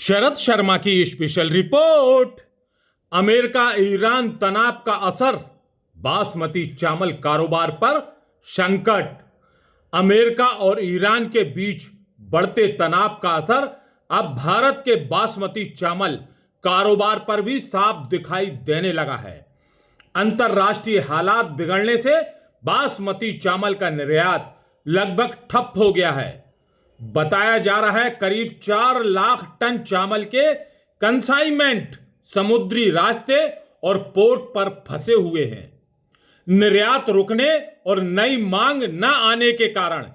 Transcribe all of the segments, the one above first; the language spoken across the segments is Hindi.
शरद शर्मा की स्पेशल रिपोर्ट। अमेरिका ईरान तनाव का असर बासमती चावल कारोबार पर संकट। अमेरिका और ईरान के बीच बढ़ते तनाव का असर अब भारत के बासमती चावल कारोबार पर भी साफ दिखाई देने लगा है। अंतर्राष्ट्रीय हालात बिगड़ने से बासमती चावल का निर्यात लगभग ठप हो गया है। बताया जा रहा है करीब 4 लाख टन चावल के कंसाइनमेंट समुद्री रास्ते और पोर्ट पर फंसे हुए हैं। निर्यात रुकने और नई मांग न आने के कारण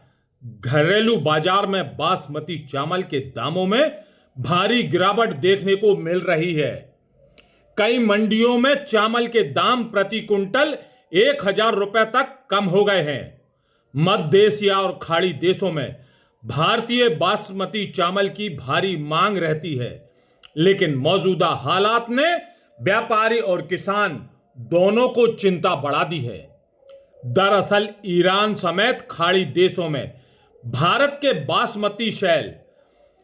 घरेलू बाजार में बासमती चावल के दामों में भारी गिरावट देखने को मिल रही है। कई मंडियों में चावल के दाम प्रति कुंटल 1,000 रुपए तक कम हो गए हैं। मध्य एशिया और खाड़ी देशों में भारतीय बासमती चावल की भारी मांग रहती है, लेकिन मौजूदा हालात ने व्यापारी और किसान दोनों को चिंता बढ़ा दी है। दरअसल ईरान समेत खाड़ी देशों में भारत के बासमती शैल,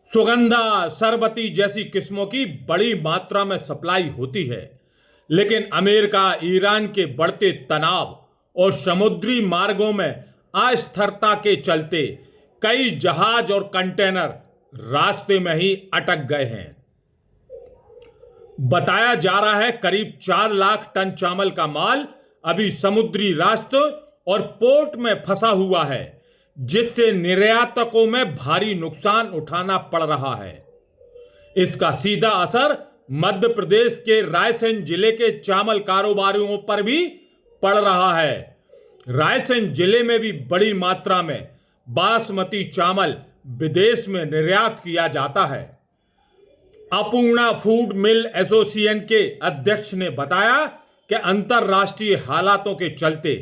सुगंधा, सरबती जैसी किस्मों की बड़ी मात्रा में सप्लाई होती है, लेकिन अमेरिका ईरान के बढ़ते तनाव और समुद्री मार्गों में अस्थिरता के चलते कई जहाज और कंटेनर रास्ते में ही अटक गए हैं। बताया जा रहा है करीब 4 लाख टन चावल का माल अभी समुद्री रास्ते और पोर्ट में फंसा हुआ है, जिससे निर्यातकों में भारी नुकसान उठाना पड़ रहा है। इसका सीधा असर मध्य प्रदेश के रायसेन जिले के चावल कारोबारियों पर भी पड़ रहा है। रायसेन जिले में भी बड़ी मात्रा में बासमती चावल विदेश में निर्यात किया जाता है। अपूर्णा फूड मिल एसोसिएशन के अध्यक्ष ने बताया कि अंतर्राष्ट्रीय हालातों के चलते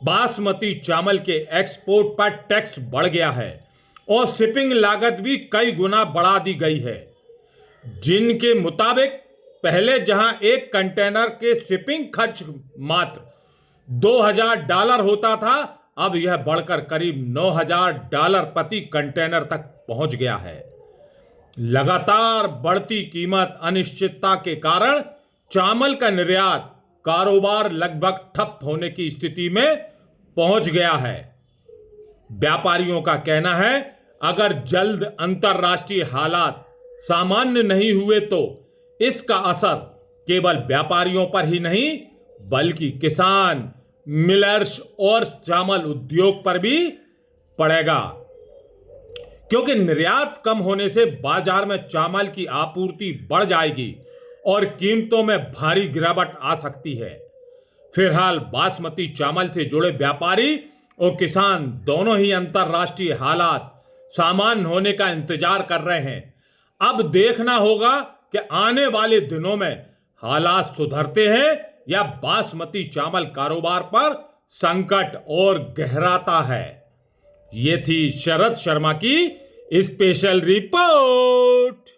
बासमती चावल के एक्सपोर्ट पर टैक्स बढ़ गया है और शिपिंग लागत भी कई गुना बढ़ा दी गई है। जिनके मुताबिक पहले जहां एक कंटेनर के शिपिंग खर्च मात्र $2,000 होता था, अब यह बढ़कर करीब $9,000 प्रति कंटेनर तक पहुंच गया है। लगातार बढ़ती कीमत अनिश्चितता के कारण चावल का निर्यात कारोबार लगभग ठप होने की स्थिति में पहुंच गया है। व्यापारियों का कहना है अगर जल्द अंतर्राष्ट्रीय हालात सामान्य नहीं हुए तो इसका असर केवल व्यापारियों पर ही नहीं बल्कि किसान, मिलर्स और चावल उद्योग पर भी पड़ेगा, क्योंकि निर्यात कम होने से बाजार में चावल की आपूर्ति बढ़ जाएगी और कीमतों में भारी गिरावट आ सकती है। फिलहाल बासमती चावल से जुड़े व्यापारी और किसान दोनों ही अंतर्राष्ट्रीय हालात सामान्य होने का इंतजार कर रहे हैं। अब देखना होगा कि आने वाले दिनों में हालात सुधरते हैं या बासमती चावल कारोबार पर संकट और गहराता है। ये थी शरद शर्मा की स्पेशल रिपोर्ट।